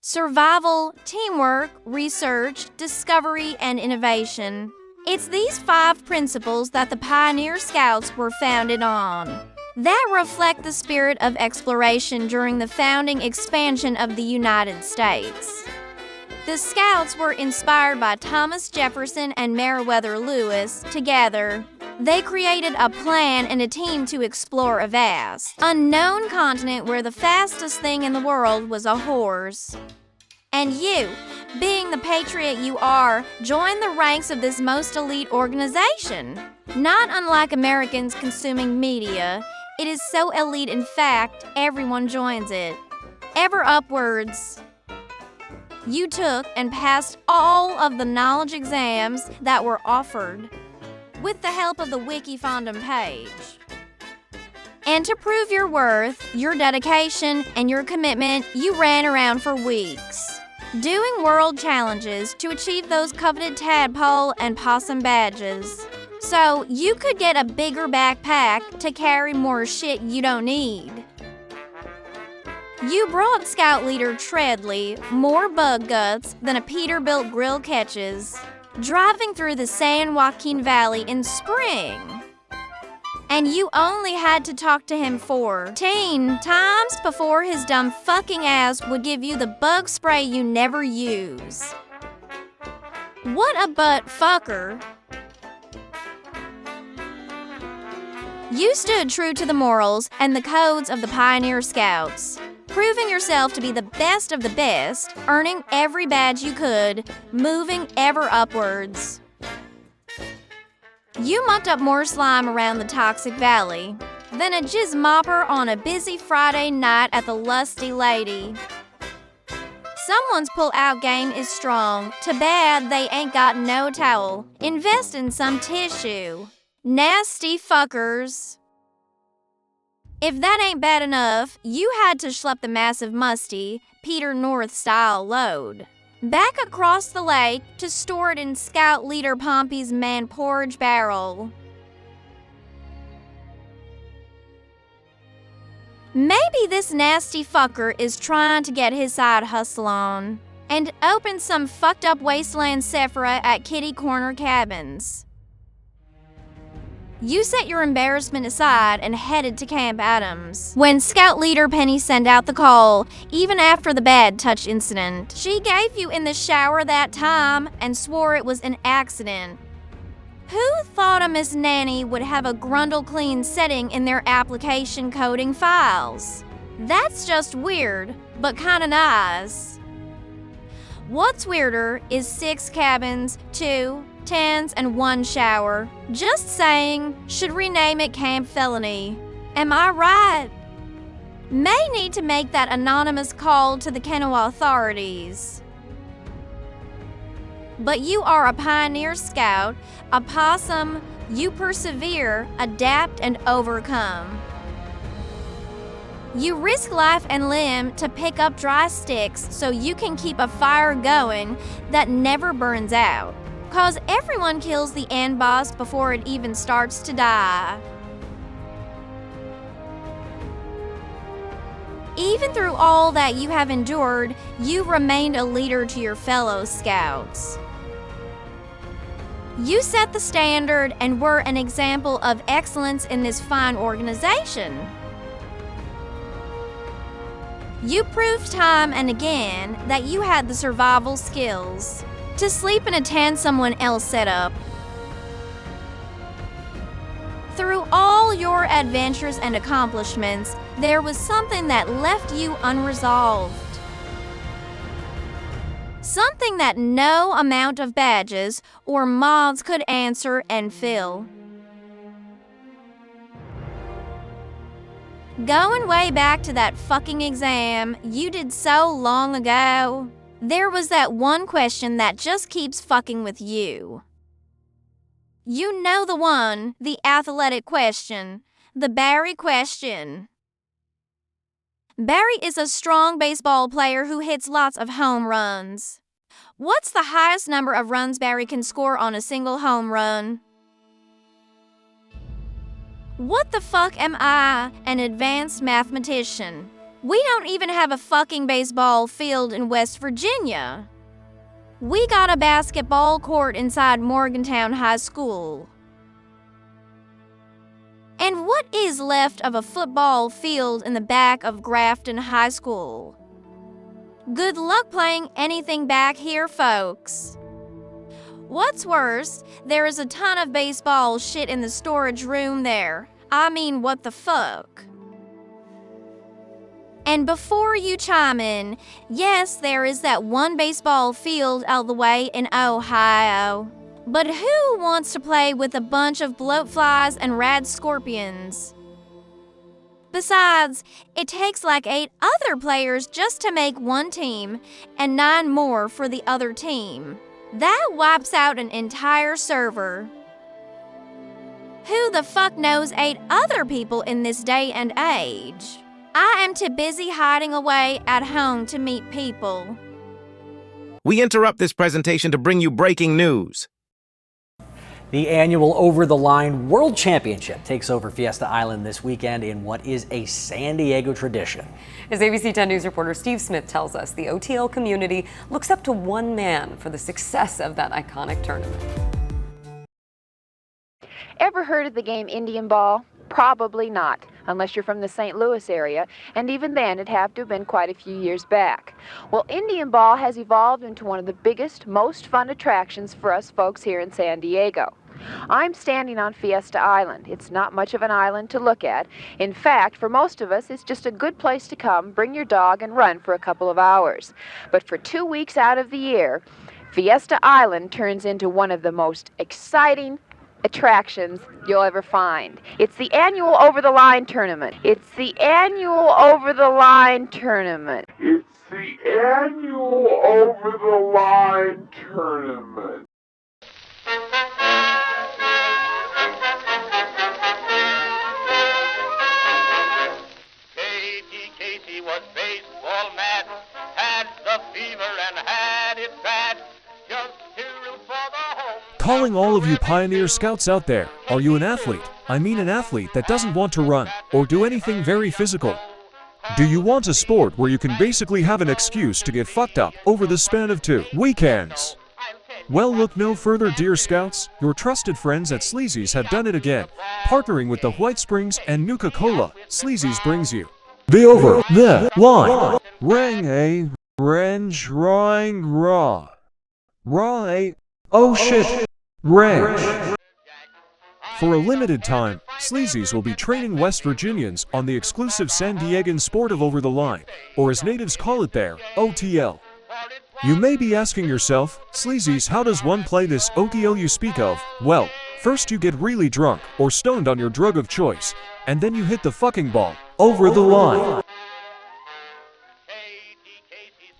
survival, teamwork, research, discovery, and innovation. It's these 5 principles that the Pioneer Scouts were founded on, that reflect the spirit of exploration during the founding expansion of the United States. The Scouts were inspired by Thomas Jefferson and Meriwether Lewis. Together, they created a plan and a team to explore a vast, unknown continent where the fastest thing in the world was a horse. And you, being the patriot you are, join the ranks of this most elite organization. Not unlike Americans consuming media, it is so elite in fact, everyone joins it. Ever upwards. You took and passed all of the knowledge exams that were offered, with the help of the Wiki fandom page. And to prove your worth, your dedication, and your commitment, you ran around for weeks, doing world challenges to achieve those coveted tadpole and possum badges, so you could get a bigger backpack to carry more shit you don't need. You brought Scout Leader Treadley more bug guts than a Peterbilt grill catches, driving through the San Joaquin Valley in spring. And you only had to talk to him 14 times before his dumb fucking ass would give you the bug spray you never use. What a butt fucker. You stood true to the morals and the codes of the Pioneer Scouts, proving yourself to be the best of the best, earning every badge you could, moving ever upwards. You mucked up more slime around the Toxic Valley than a jizz mopper on a busy Friday night at the Lusty Lady. Someone's pull-out game is strong. Too bad they ain't got no towel. Invest in some tissue. Nasty fuckers. If that ain't bad enough, you had to schlep the massive musty, Peter North-style load back across the lake to store it in Scout Leader Pompey's man-porridge barrel. Maybe this nasty fucker is trying to get his side hustle on and open some fucked up wasteland Sephora at Kitty Corner Cabins. You set your embarrassment aside and headed to Camp Adams when Scout Leader Penny sent out the call, even after the bad touch incident she gave you in the shower that time and swore it was an accident. Who thought a Miss Nanny would have a Grundle clean setting in their application coding files? That's just weird, but kinda nice. What's weirder is 6 cabins, 2 tents, and 1 shower. Just saying, should rename it Camp Felony. Am I right? May need to make that anonymous call to the Kanawha authorities. But you are a Pioneer Scout, a possum. You persevere, adapt, and overcome. You risk life and limb to pick up dry sticks so you can keep a fire going that never burns out. 'Cause everyone kills the end boss before it even starts to die. Even through all that you have endured, you remained a leader to your fellow Scouts. You set the standard and were an example of excellence in this fine organization. You proved time and again that you had the survival skills to sleep in a tent someone else set up. Through all your adventures and accomplishments, there was something that left you unresolved. Something that no amount of badges or mods could answer and fill. Going way back to that fucking exam you did so long ago, there was that one question that just keeps fucking with you. You know the one, the athletic question, the Barry question. Barry is a strong baseball player who hits lots of home runs. What's the highest number of runs Barry can score on a single home run? What the fuck am I, an advanced mathematician, We don't even have a fucking baseball field in West Virginia. We got a basketball court inside Morgantown High School. And what is left of a football field in the back of Grafton High School? Good luck playing anything back here, folks. What's worse, there is a ton of baseball shit in the storage room there. I mean, what the fuck? And before you chime in, yes, there is that one baseball field out the way in Ohio. But who wants to play with a bunch of bloatflies and rad scorpions? Besides, it takes like 8 other players just to make one team, and 9 more for the other team. That wipes out an entire server. Who the fuck knows 8 other people in this day and age? I am too busy hiding away at home to meet people. We interrupt this presentation to bring you breaking news. The annual Over the Line World Championship takes over Fiesta Island this weekend in what is a San Diego tradition. As ABC 10 News reporter Steve Smith tells us, the OTL community looks up to one man for the success of that iconic tournament. Ever heard of the game Indian ball? Probably not, unless you're from the St. Louis area, and even then it'd have to have been quite a few years back. Well, Indian ball has evolved into one of the biggest, most fun attractions for us folks here in San Diego. I'm standing on Fiesta Island. It's not much of an island to look at. In fact, for most of us, it's just a good place to come, bring your dog, and run for a couple of hours. But for 2 weeks out of the year, Fiesta Island turns into one of the most exciting attractions you'll ever find. It's the annual Over the Line tournament. It's the annual Over the Line tournament. It's the annual Over the Line tournament. Casey was baseball mad, had the fever and had it bad. Just to root for the home. Calling all of you Pioneer Scouts out there, are you an athlete? I mean an athlete that doesn't want to run or do anything very physical. Do you want a sport where you can basically have an excuse to get fucked up over the span of 2 weekends? Well, look no further, dear Scouts. Your trusted friends at Sleezy's have done it again. Partnering with the White Springs and Nuka-Cola, Sleezy's brings you the Over the Line. Rang a range rawing raw. Raw a oh shit range. For a limited time, Sleezy's will be training West Virginians on the exclusive San Diegan sport of Over the Line, or as natives call it there, OTL. You may be asking yourself, Sleezy's, how does one play this OTL you speak of? Well, first you get really drunk or stoned on your drug of choice, and then you hit the fucking ball over the line.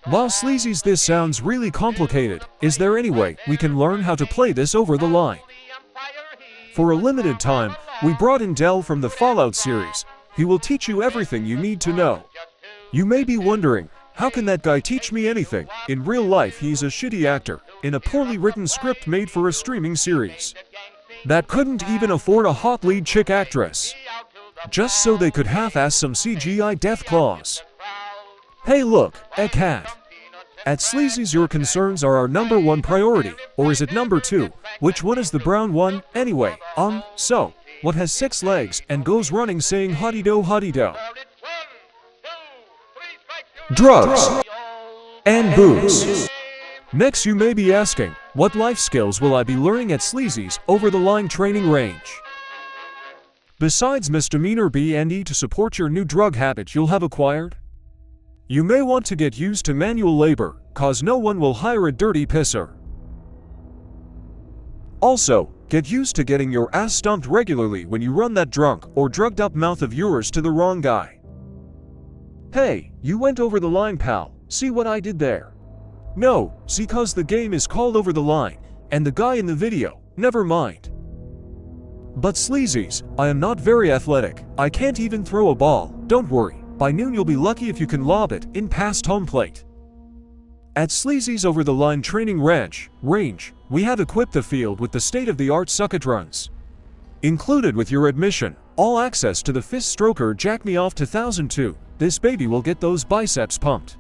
While Sleezy's, this sounds really complicated, is there any way we can learn how to play this over the line? For a limited time, we brought in Dell from the Fallout series. He will teach you everything you need to know. You may be wondering, how can that guy teach me anything? In real life, he's a shitty actor in a poorly written script made for a streaming series that couldn't even afford a hot lead chick actress, just so they could half-ass some CGI death claws. Hey look, a cat. At Sleezy's, your concerns are our #1 priority, or is it #2? Which one is the brown one, anyway? So, what has 6 legs and goes running saying hotty-do? Drugs and booze. Next, you may be asking, what life skills will I be learning at Sleezy's Over the Line training range? Besides misdemeanor B and E to support your new drug habit you'll have acquired, you may want to get used to manual labor, cause no one will hire a dirty pisser. Also, get used to getting your ass stumped regularly when you run that drunk or drugged up mouth of yours to the wrong guy. Hey, you went over the line, pal. See what I did there? No, see, cause the game is called Over the Line, and the guy in the video, never mind. But Sleezy's, I am not very athletic. I can't even throw a ball. Don't worry. By noon you'll be lucky if you can lob it in past home plate. At Sleezy's Over the Line training range, we have equipped the field with the state-of-the-art sucketruns. Included with your admission, all access to the fist stroker Jack Me Off 2002, this baby will get those biceps pumped.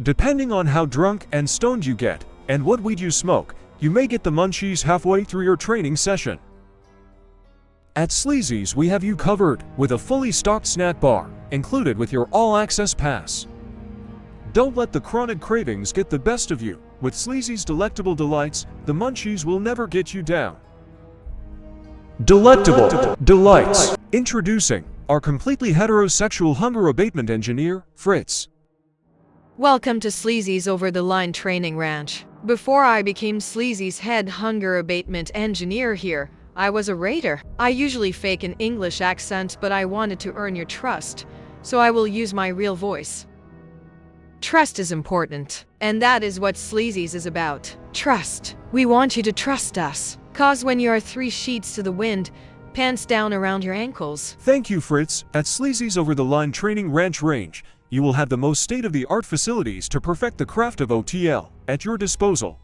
Depending on how drunk and stoned you get, and what weed you smoke, you may get the munchies halfway through your training session. At Sleezy's, we have you covered with a fully stocked snack bar, included with your all-access pass. Don't let the chronic cravings get the best of you. With Sleezy's delectable delights, the munchies will never get you down. Delectable delights. Introducing our completely heterosexual hunger abatement engineer, Fritz. Welcome to Sleazy's Over-the-Line Training Ranch. Before I became Sleazy's head hunger abatement engineer here, I was a raider. I usually fake an English accent, but I wanted to earn your trust, so I will use my real voice. Trust is important, and that is what Sleazy's is about. Trust. We want you to trust us, cause when you are 3 sheets to the wind, pants down around your ankles. Thank you, Fritz. At Sleazy's Over-the-Line Training Range, you will have the most state-of-the-art facilities to perfect the craft of OTL at your disposal.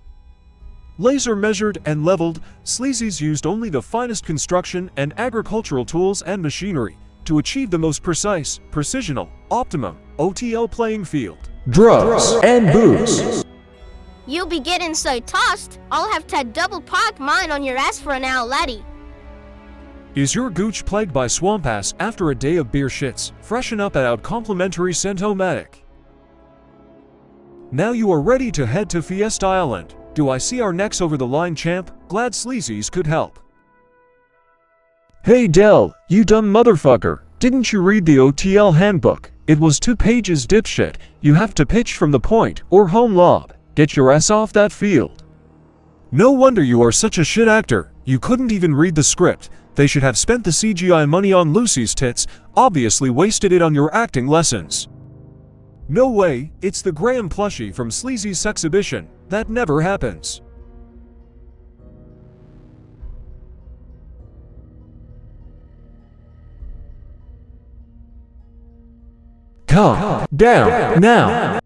Laser measured and leveled, Sleazy's used only the finest construction and agricultural tools and machinery to achieve the most precise, precisional, optimum OTL playing field. Drugs and booze. You'll be getting so tossed, I'll have to double park mine on your ass for an hour laddie. Is your gooch plagued by swamp ass after a day of beer shits? Freshen up at out complimentary Scent-O-Matic. Now you are ready to head to Fiesta Island. Do I see our next over-the-line champ? Glad Sleazy's could help. Hey Del, you dumb motherfucker. Didn't you read the OTL handbook? It was 2 pages, dipshit. You have to pitch from the point or home lob. Get your ass off that field. No wonder you are such a shit actor. You couldn't even read the script. They should have spent the CGI money on Lucy's tits, obviously wasted it on your acting lessons. No way, it's the Graham plushie from Sleazy's Sexhibition. That never happens. Calm down now.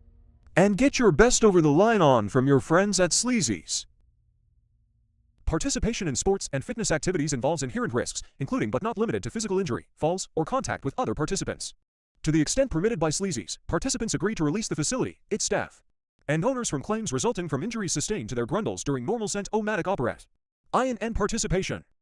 And get your best over the line on from your friends at Sleazy's. Participation in sports and fitness activities involves inherent risks, including but not limited to physical injury, falls, or contact with other participants. To the extent permitted by Sleazy's, participants agree to release the facility, its staff, and owners from claims resulting from injuries sustained to their grundles during normal Scent-O-Matic operate. INN participation.